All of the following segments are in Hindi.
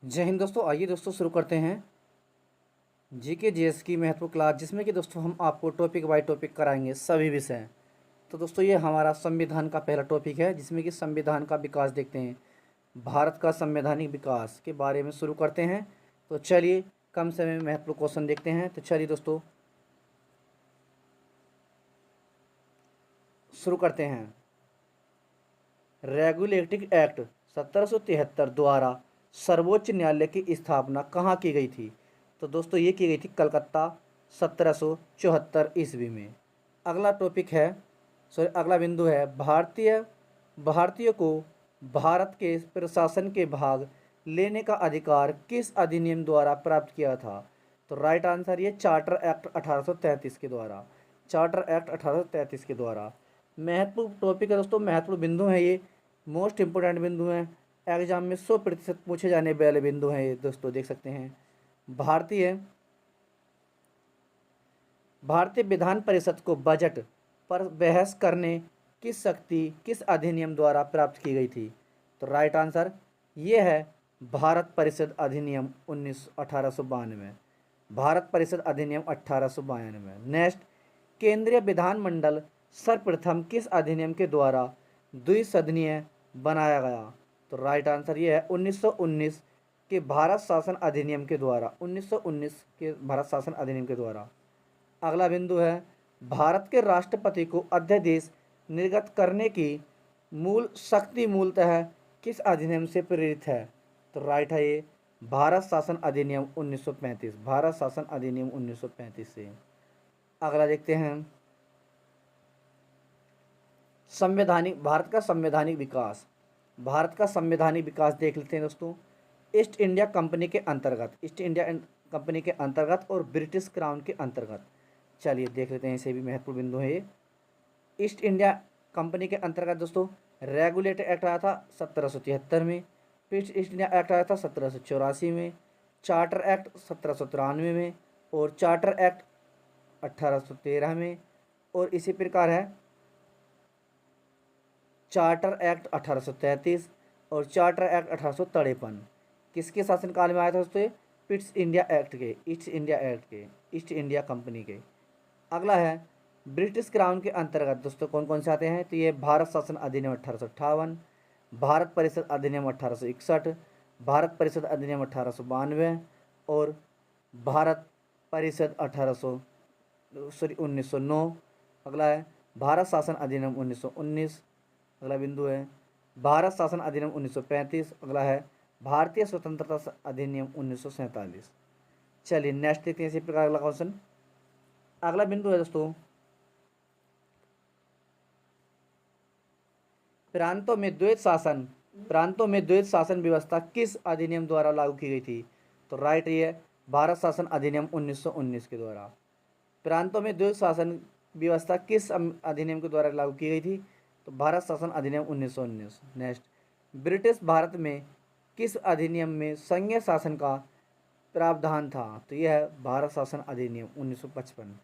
जय हिंद दोस्तों। आइए दोस्तों शुरू करते हैं जीके जीएस की महत्वपूर्ण क्लास, जिसमें कि दोस्तों हम आपको टॉपिक बाय टॉपिक कराएंगे सभी विषय। तो दोस्तों ये हमारा संविधान का पहला टॉपिक है, जिसमें कि संविधान का विकास देखते हैं। भारत का संवैधानिक विकास के बारे में शुरू करते हैं। तो चलिए कम समय में महत्वपूर्ण क्वेश्चन देखते हैं। तो चलिए दोस्तों शुरू करते हैं। रेगुलेटिंग एक्ट 1773 द्वारा सर्वोच्च न्यायालय की स्थापना कहाँ की गई थी? तो दोस्तों ये की गई थी कलकत्ता 1774 ईस्वी में। अगला टॉपिक है, अगला बिंदु है, भारतीय को भारत के प्रशासन के भाग लेने का अधिकार किस अधिनियम द्वारा प्राप्त किया था? तो राइट आंसर ये चार्टर एक्ट 1833 के द्वारा। चार्टर एक्ट 1833 के द्वारा। महत्वपूर्ण टॉपिक है दोस्तों, महत्वपूर्ण बिंदु है ये, मोस्ट इंपोर्टेंट बिंदु हैं। एग्जाम में 100% पूछे जाने वाले बिंदु हैं ये दोस्तों, देख सकते हैं। भारतीय विधान परिषद को बजट पर बहस करने की शक्ति किस अधिनियम द्वारा प्राप्त की गई थी? तो राइट आंसर ये है भारत परिषद अधिनियम 1892। भारत परिषद अधिनियम 1892। नेक्स्ट, केंद्रीय विधानमंडल सर्वप्रथम किस अधिनियम के द्वारा द्विसदनीय बनाया गया? तो राइट आंसर ये है 1919 के भारत शासन अधिनियम के द्वारा। 1919 के भारत शासन अधिनियम के द्वारा। अगला बिंदु है, भारत के राष्ट्रपति को अध्यादेश निर्गत करने की मूल शक्ति मूलतः किस अधिनियम से प्रेरित है? तो राइट है ये भारत शासन अधिनियम 1935। भारत शासन अधिनियम 1935 से। अगला देखते हैं, संवैधानिक भारत का संवैधानिक विकास। भारत का संवैधानिक विकास देख लेते हैं दोस्तों। ईस्ट इंडिया कंपनी के अंतर्गत, ईस्ट इंडिया कंपनी के अंतर्गत और ब्रिटिश क्राउन के अंतर्गत। चलिए देख लेते हैं, इसे भी महत्वपूर्ण बिंदु है ये। ईस्ट इंडिया कंपनी के अंतर्गत दोस्तों रेगुलेटर एक्ट आया था 1773 में, फिर ईस्ट इंडिया एक्ट आया था 1784 में, चार्टर एक्ट 1793 में और चार्टर एक्ट 1813 में, और इसी प्रकार है चार्टर एक्ट 1833 और चार्टर एक्ट 1853। किसके शासनकाल में आया था दोस्तों? पिट्स इंडिया एक्ट के, ईस्ट इंडिया एक्ट के, ईस्ट इंडिया कंपनी के। अगला है, ब्रिटिश क्राउन के अंतर्गत दोस्तों कौन कौन से आते हैं? तो ये भारत शासन अधिनियम 1858, भारत परिषद अधिनियम 1861, भारत परिषद अधिनियम 1892 और भारत परिषद 1909। अगला है भारत शासन अधिनियम 1919। अगला बिंदु है भारत शासन अधिनियम 1935। अगला है भारतीय स्वतंत्रता अधिनियम 1947। चलिए नेक्स्ट देखते हैं इसी प्रकार अगला क्वेश्चन। अगला बिंदु है दोस्तों, प्रांतों में द्वैत शासन व्यवस्था किस अधिनियम द्वारा लागू की गई थी? तो राइट ये है भारत शासन अधिनियम 1919 के द्वारा। प्रांतों में द्वैत शासन व्यवस्था किस अधिनियम के द्वारा लागू की गई थी? तो भारत शासन अधिनियम 1919। नेक्स्ट, ब्रिटिश भारत में किस अधिनियम में संघीय शासन का प्रावधान था? तो यह है भारत शासन अधिनियम 1955।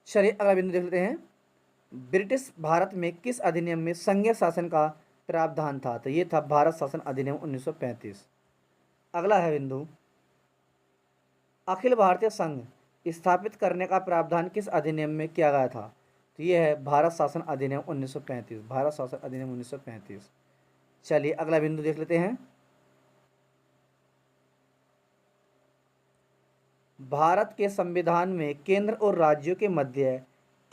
चलिए अगला बिंदु देख लेते हैं, ब्रिटिश भारत में किस अधिनियम में संघीय शासन का प्रावधान था? तो ये था भारत शासन अधिनियम 1935। अगला है बिंदु, अखिल भारतीय संघ स्थापित करने का प्रावधान किस अधिनियम में किया गया था? तो ये है भारत शासन अधिनियम 1935। भारत शासन अधिनियम 1935। चलिए अगला बिंदु देख लेते हैं, भारत के संविधान में केंद्र और राज्यों के मध्य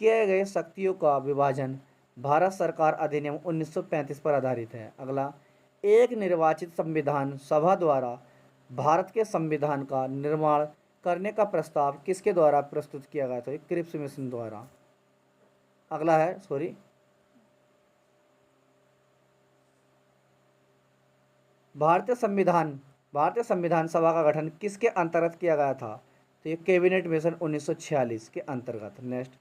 किए गए शक्तियों का विभाजन भारत सरकार अधिनियम 1935 पर आधारित है। अगला, एक निर्वाचित संविधान सभा द्वारा भारत के संविधान का निर्माण करने का प्रस्ताव किसके द्वारा प्रस्तुत किया गया था? क्रिप्स मिशन द्वारा। अगला है भारतीय संविधान सभा का गठन किसके अंतर्गत किया गया था? तो ये कैबिनेट मिशन 1946 के अंतर्गत। नेक्स्ट,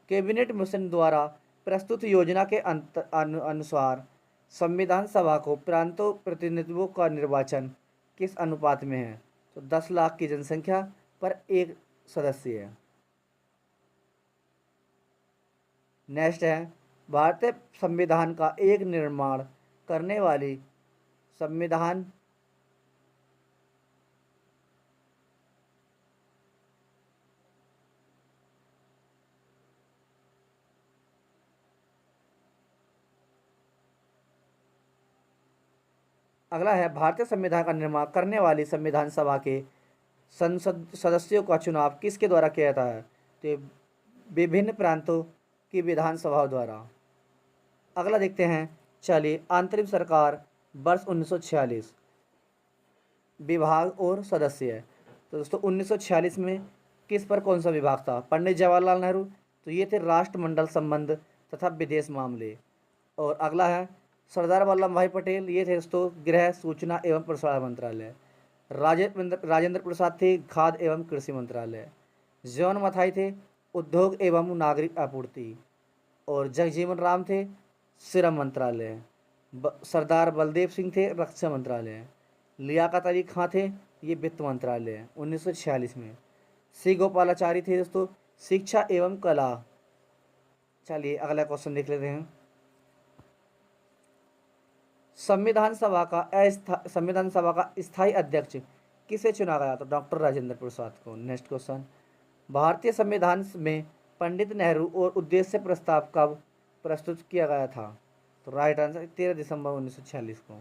कैबिनेट मिशन द्वारा प्रस्तुत योजना के अनुसार संविधान सभा को प्रांतों प्रतिनिधित्वों का निर्वाचन किस अनुपात में है? तो 10 लाख की जनसंख्या पर एक सदस्य है। नेक्स्ट है, भारतीय संविधान का एक निर्माण करने वाली संविधान अगला है, भारतीय संविधान का निर्माण करने वाली संविधान सभा के संसद सदस्यों का चुनाव किसके द्वारा किया जाता है? तो विभिन्न प्रांतों की विधानसभाओं द्वारा। अगला देखते हैं, चलिए, आंतरिक सरकार वर्ष 1946 विभाग और सदस्य है। तो दोस्तों 1946 में किस पर कौन सा विभाग था? पंडित जवाहरलाल नेहरू, तो ये थे राष्ट्रमंडल संबंध तथा विदेश मामले। और अगला है सरदार वल्लभ भाई पटेल, ये थे दोस्तों गृह सूचना एवं प्रसारण मंत्रालय। राजेंद्र प्रसाद थे खाद्य एवं कृषि मंत्रालय। जॉन मथाई थे उद्योग एवं नागरिक आपूर्ति। और जगजीवन राम थे श्रम मंत्रालय। सरदार बलदेव सिंह थे रक्षा मंत्रालय। लियाकत अली खां थे ये वित्त मंत्रालय 1946 में। सी गोपालाचारी थे दोस्तों शिक्षा एवं कला। चलिए अगला क्वेश्चन देख लेते हैं। संविधान सभा का स्थायी अध्यक्ष किसे चुना गया? तो डॉक्टर राजेंद्र प्रसाद को। नेक्स्ट क्वेश्चन, भारतीय संविधान में पंडित नेहरू और उद्देश्य प्रस्ताव कब प्रस्तुत किया गया था? तो राइट आंसर 13 दिसंबर 1946 को।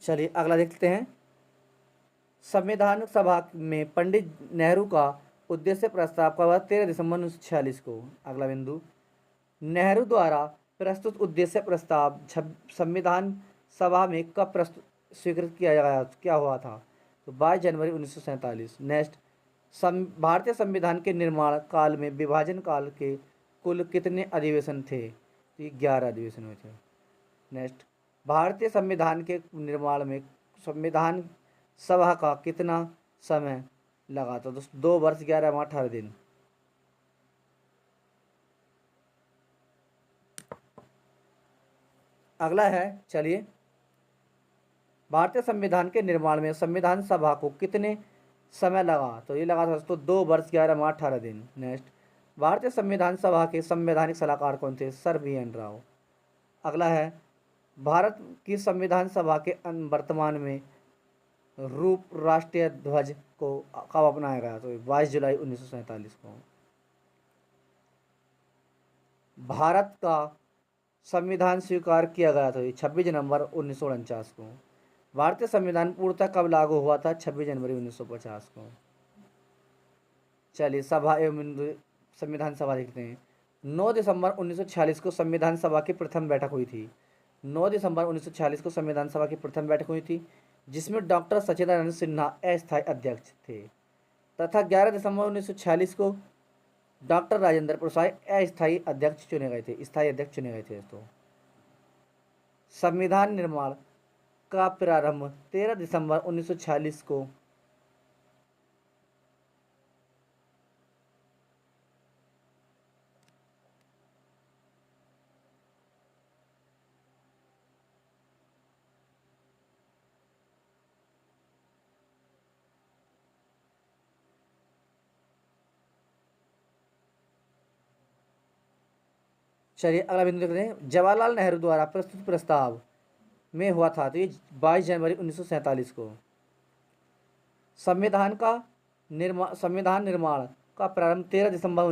चलिए अगला देखते हैं, संविधान सभा में पंडित नेहरू का उद्देश्य प्रस्ताव का हुआ 13 दिसंबर 1946 को। अगला बिंदु, नेहरू द्वारा प्रस्तुत उद्देश्य प्रस्ताव संविधान सभा में कब प्रस्तुत स्वीकृत किया गया, क्या हुआ था? तो 22 जनवरी 1947। नेक्स्ट, भारतीय संविधान के निर्माण काल में विभाजन काल के कुल कितने अधिवेशन थे? तो ये 11 अधिवेशन हुए थे। नेक्स्ट, भारतीय संविधान के निर्माण में संविधान सभा का कितना समय लगा? तो 2 वर्ष 11 माह 18 दिन। अगला है, चलिए, भारतीय संविधान के निर्माण में संविधान सभा को कितने समय लगा? तो ये लगा था दोस्तों 2 वर्ष 11 माह 18 दिन। नेक्स्ट, भारतीय संविधान सभा के संवैधानिक सलाहकार कौन थे? Sir B N Rao. अगला है, भारत की संविधान सभा के वर्तमान में रूप राष्ट्रीय ध्वज को कब अपनाया गया? तो 22 जुलाई 1947 को। भारत का संविधान स्वीकार किया गया था 26 जनवरी 1949 को। भारतीय संविधान पूर्णतः कब लागू हुआ था? 26 जनवरी 1950 को। चलिए सभा एवं संविधान सभा देखते हैं। 9 दिसंबर 1946 को संविधान सभा की प्रथम बैठक हुई थी। 9 दिसंबर 1946 को संविधान सभा की प्रथम बैठक हुई थी, जिसमें डॉक्टर सच्चिदानंद सिन्हा अस्थायी अध्यक्ष थे, तथा 11 दिसंबर 1946 को डॉक्टर राजेंद्र प्रसाद अस्थायी अध्यक्ष चुने गए थे, स्थायी अध्यक्ष चुने गए थे। तो संविधान निर्माण का प्रारंभ 13 दिसंबर 1946 को चलिए अगला बिंदु देखते हैं, जवाहरलाल नेहरू द्वारा प्रस्तुत प्रस्ताव में हुआ था। तो ये 22 जनवरी 1947 को। संविधान निर्माण का प्रारंभ 13 दिसंबर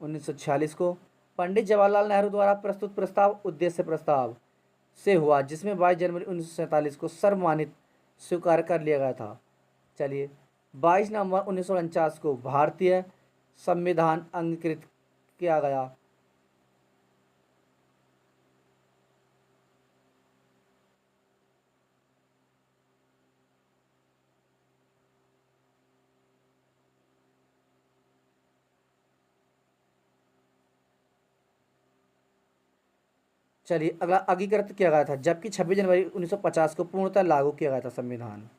1946 को पंडित जवाहरलाल नेहरू द्वारा प्रस्तुत प्रस्ताव उद्देश्य प्रस्ताव से हुआ, जिसमें 22 जनवरी 1947 को सर्वमान्य स्वीकार कर लिया गया था। चलिए 22 नवंबर 1949 को भारतीय संविधान अंगीकृत किया गया। चलिए अगला, अंगीकृत किया गया था जबकि 26 जनवरी 1950 को पूर्णतः लागू किया गया था संविधान।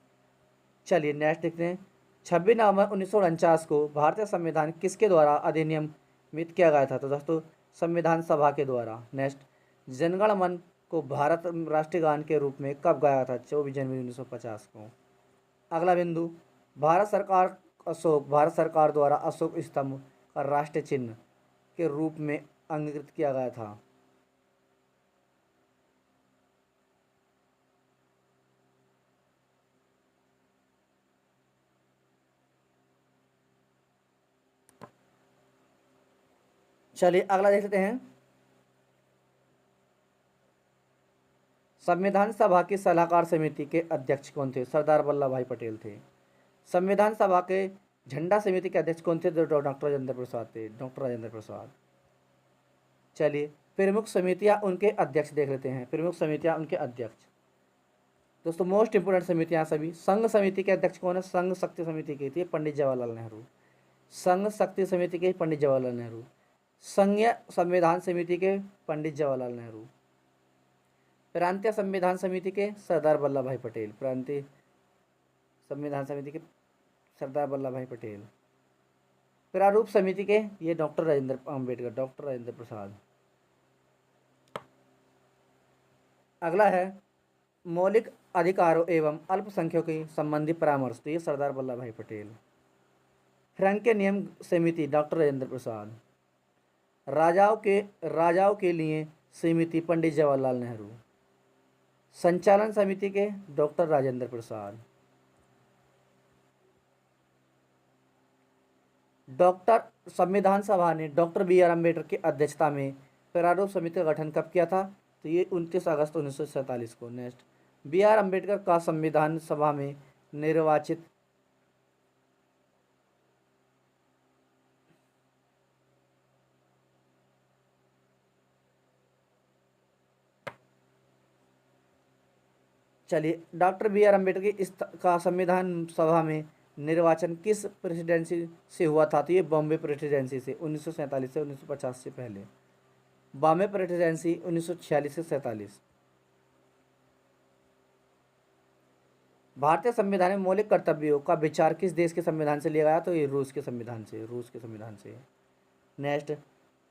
चलिए नेक्स्ट देखते हैं, 26 नवंबर 1949 को भारतीय संविधान किसके द्वारा अधिनियमित किया गया था? तो दोस्तों संविधान सभा के द्वारा। नेक्स्ट, जनगण मन को भारत राष्ट्रीय गान के रूप में कब गाया था? 24 जनवरी 1950 को। अगला बिंदु, भारत सरकार द्वारा अशोक स्तंभ का राष्ट्रीय चिन्ह के रूप में अंगीकृत किया गया था। चलिए अगला देख लेते हैं, संविधान सभा की सलाहकार समिति के अध्यक्ष कौन थे? सरदार वल्लभ भाई पटेल थे। संविधान सभा के झंडा समिति के अध्यक्ष कौन थे? डॉक्टर राजेंद्र प्रसाद थे, डॉक्टर राजेंद्र प्रसाद। चलिए प्रमुख समितियां उनके अध्यक्ष देख लेते हैं, प्रमुख समितियां उनके अध्यक्ष। दोस्तों मोस्ट इंपोर्टेंट समितियां सभी। संघ समिति के अध्यक्ष कौन है? संघ शक्ति समिति की थी पंडित जवाहरलाल नेहरू। संघ शक्ति समिति के पंडित जवाहरलाल नेहरू। संघीय संविधान समिति के पंडित जवाहरलाल नेहरू। प्रांतीय संविधान समिति के सरदार वल्लभ भाई पटेल। प्रांतीय संविधान समिति के सरदार वल्लभ भाई पटेल। प्रारूप समिति के ये डॉक्टर राजेंद्र अम्बेडकर, डॉक्टर राजेंद्र प्रसाद। अगला है मौलिक अधिकारों एवं अल्पसंख्यकों संबंधी परामर्श, तो ये सरदार वल्लभ भाई पटेल। फ्रैंक के नियम समिति डॉक्टर राजेंद्र प्रसाद। राजाओं के लिए समिति पंडित जवाहरलाल नेहरू। संचालन समिति के डॉक्टर राजेंद्र प्रसाद। डॉक्टर संविधान सभा ने डॉक्टर बी आर अम्बेडकर की अध्यक्षता में प्रारूप समिति का गठन कब किया था? तो ये 29 अगस्त 1947 को। नेक्स्ट, बी आर अम्बेडकर का संविधान सभा में निर्वाचित चलिए डॉक्टर बी आर अम्बेडकर की इस का संविधान सभा में निर्वाचन किस प्रेसिडेंसी से हुआ था? तो ये बॉम्बे प्रेसिडेंसी से 1947 से 1950 से पहले। बॉम्बे प्रेसिडेंसी 1946 से 47। भारतीय संविधान में मौलिक कर्तव्यों का विचार किस देश के संविधान से लिया गया? तो ये रूस के संविधान से, रूस के संविधान से। नेक्स्ट,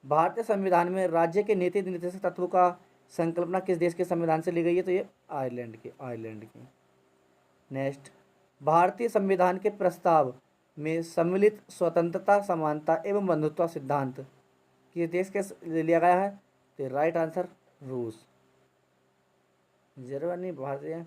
भारतीय संविधान में राज्य के नीति निर्देशक तत्वों का संकल्पना किस देश के संविधान से ली गई है? तो ये आयरलैंड की। नेक्स्ट, भारतीय संविधान के प्रस्ताव में सम्मिलित स्वतंत्रता, समानता एवं बंधुत्व सिद्धांत किस देश के लिया गया है? तो राइट आंसर रूस। जर्मनी भारतीय।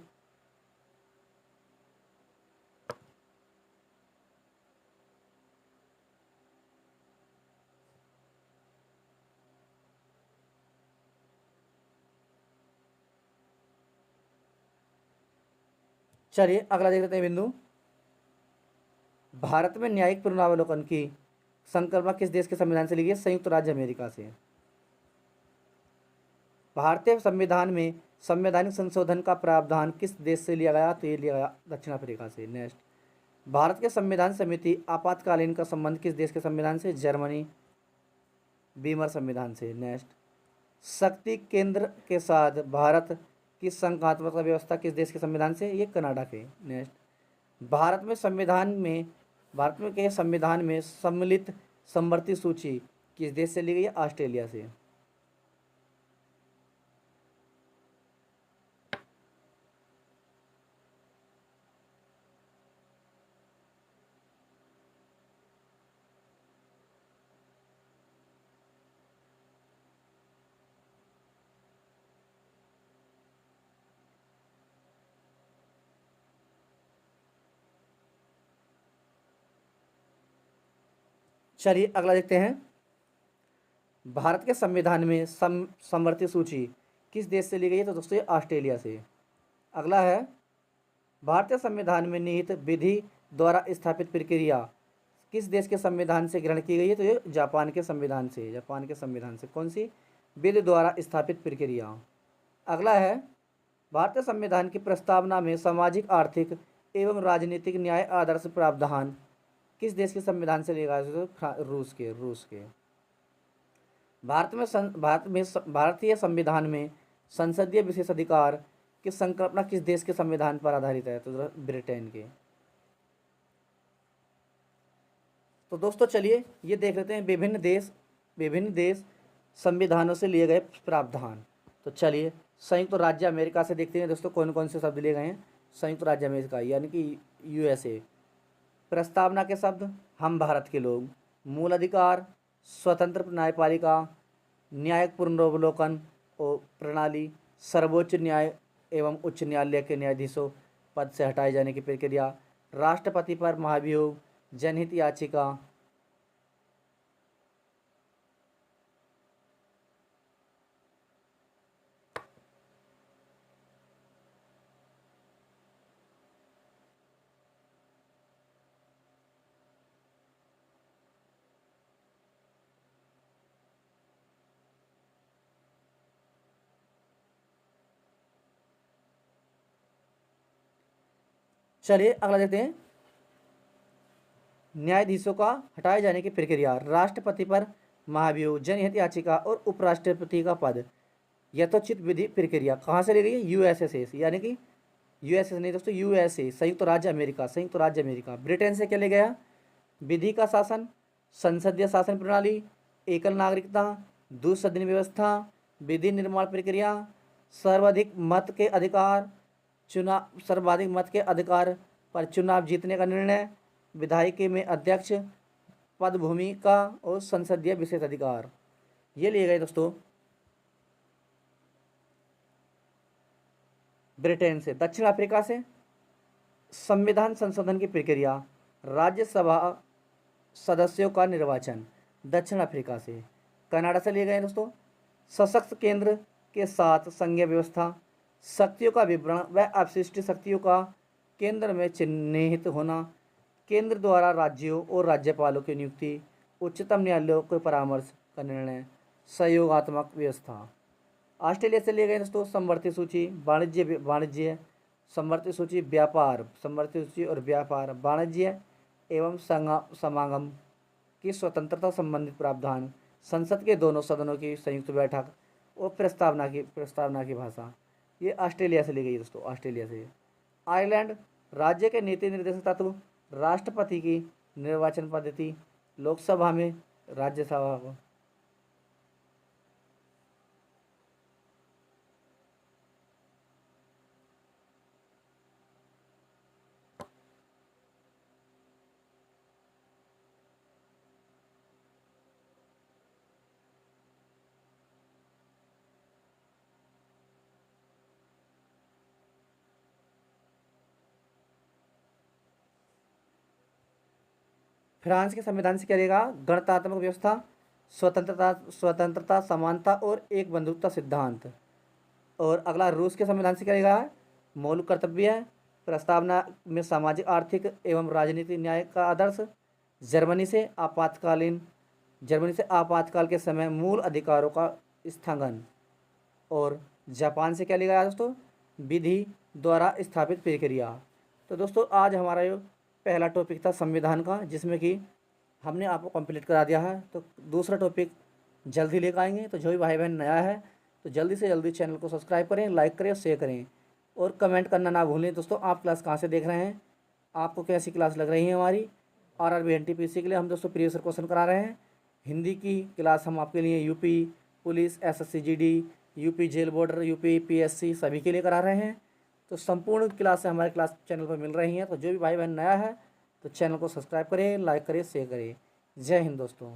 चलिए अगला देख लेते हैं बिंदु, भारत में न्यायिक पुनरावलोकन की संकल्पना किस देश के संविधान से ली गई है? संयुक्त राज्य अमेरिका से। भारतीय संविधान में संवैधानिक संशोधन का प्रावधान किस देश से लिया गया? तो ये लिया गया दक्षिण अफ्रीका से। नेक्स्ट, भारत के संविधान समिति आपातकालीन का संबंध किस देश के संविधान से? जर्मनी बीमर संविधान से। नेक्स्ट, शक्ति केंद्र के साथ भारत की संघात्मक व्यवस्था किस देश के संविधान से? ये कनाडा के। नेक्स्ट, भारत के संविधान में सम्मिलित समवर्ती सूची किस देश से ली गई है? ऑस्ट्रेलिया से। चलिए अगला देखते हैं, भारत के संविधान में समवर्ती सूची किस देश से ली गई है? तो दोस्तों ऑस्ट्रेलिया से। अगला है, भारतीय संविधान में निहित विधि द्वारा स्थापित प्रक्रिया किस देश के संविधान से ग्रहण की गई है? तो ये जापान के संविधान से। जापान के संविधान से कौन सी? विधि द्वारा स्थापित प्रक्रिया। अगला है, भारतीय संविधान की प्रस्तावना में सामाजिक, आर्थिक एवं राजनीतिक न्याय आदर्श प्रावधान किस देश के संविधान से लिया गया? तो रूस के। भारतीय संविधान में संसदीय विशेषाधिकार की संकल्पना किस देश के संविधान पर आधारित है? तो ब्रिटेन के। तो दोस्तों चलिए ये देख लेते हैं विभिन्न देश संविधानों से लिए गए प्रावधान। तो चलिए संयुक्त राज्य अमेरिका से देखते हैं दोस्तों कौन कौन से शब्द लिए गए हैं। संयुक्त राज्य अमेरिका यानी कि यूएसए। प्रस्तावना के शब्द हम भारत के लोग, मूल अधिकार, स्वतंत्र न्यायपालिका, न्यायिक पुनरावलोकन और प्रणाली, सर्वोच्च न्याय एवं उच्च न्यायालय के न्यायाधीशों पद से हटाए जाने की प्रक्रिया, राष्ट्रपति पर महाभियोग, जनहित याचिका। चलिए अगला देखते हैं। न्यायाधीशों का हटाए जाने की प्रक्रिया, राष्ट्रपति पर महाभियोग, जनहित याचिका और उपराष्ट्रपति का पद। यथोचित विधि प्रक्रिया कहाँ से ली गई है? यूएसए से, यानी कि यूएसए नहीं दोस्तों, यूएसए संयुक्त राज्य अमेरिका। संयुक्त राज्य अमेरिका। ब्रिटेन से क्या ले गया? विधि का शासन, संसदीय शासन प्रणाली, एकल नागरिकता, द्विसदनी व्यवस्था, विधि निर्माण प्रक्रिया, सर्वाधिक मत के अधिकार, चुनाव सर्वाधिक मत के अधिकार पर चुनाव जीतने का निर्णय, विधायिका में अध्यक्ष, पद भूमिका और संसदीय विशेषाधिकार। ये लिए गए दोस्तों ब्रिटेन से। दक्षिण अफ्रीका से संविधान संशोधन की प्रक्रिया, राज्यसभा सदस्यों का निर्वाचन। दक्षिण अफ्रीका से। कनाडा से लिए गए दोस्तों सशक्त केंद्र के साथ संघीय व्यवस्था, शक्तियों का विवरण व अपशिष्ट शक्तियों का केंद्र में चिन्हित होना, केंद्र द्वारा राज्यों और राज्यपालों की नियुक्ति, उच्चतम न्यायालयों के परामर्श का निर्णय, सहयोगात्मक व्यवस्था। ऑस्ट्रेलिया से लिए गए दोस्तों समवर्ती सूची, वाणिज्य समवर्ती सूची, व्यापार समवर्ती सूची और व्यापार, वाणिज्य एवं समागम की स्वतंत्रता संबंधित प्रावधान, संसद के दोनों सदनों की संयुक्त बैठक और प्रस्तावना की भाषा। ये ऑस्ट्रेलिया से ली गई दोस्तों। ऑस्ट्रेलिया से। आयरलैंड राज्य के नीति निर्देशक तत्व, राष्ट्रपति की निर्वाचन पद्धति, लोकसभा में राज्यसभा को। फ्रांस के संविधान से क्या रहेगा? गणतात्मक व्यवस्था, स्वतंत्रता, समानता और एक बंधुत्व सिद्धांत। और अगला रूस के संविधान से क्या रहेगा? मौलिक कर्तव्य, प्रस्तावना में सामाजिक आर्थिक एवं राजनीतिक न्याय का आदर्श। जर्मनी से आपातकाल के समय मूल अधिकारों का स्थगन। और जापान से क्या लिखा दोस्तों? विधि द्वारा स्थापित प्रक्रिया। तो दोस्तों आज हमारा ये पहला टॉपिक था संविधान का, जिसमें कि हमने आपको कंप्लीट करा दिया है। तो दूसरा टॉपिक जल्दी लेकर आएंगे। तो जो भी भाई बहन नया है तो जल्दी से जल्दी चैनल को सब्सक्राइब करें, लाइक करें और शेयर करें और कमेंट करना ना भूलें। दोस्तों आप क्लास कहाँ से देख रहे हैं, आपको कैसी क्लास लग रही है हमारी। आरआरबी एनटीपीसी के लिए हम दोस्तों प्रीवियस क्वेश्चन करा रहे हैं। हिंदी की क्लास हम आपके लिए UP police, SSC GD, UP jail border, UP PSC सभी के लिए करा रहे हैं। तो संपूर्ण क्लास हमारे क्लास चैनल पर मिल रही हैं। तो जो भी भाई बहन नया है तो चैनल को सब्सक्राइब करें, लाइक करें, शेयर करें। जय हिंद दोस्तों।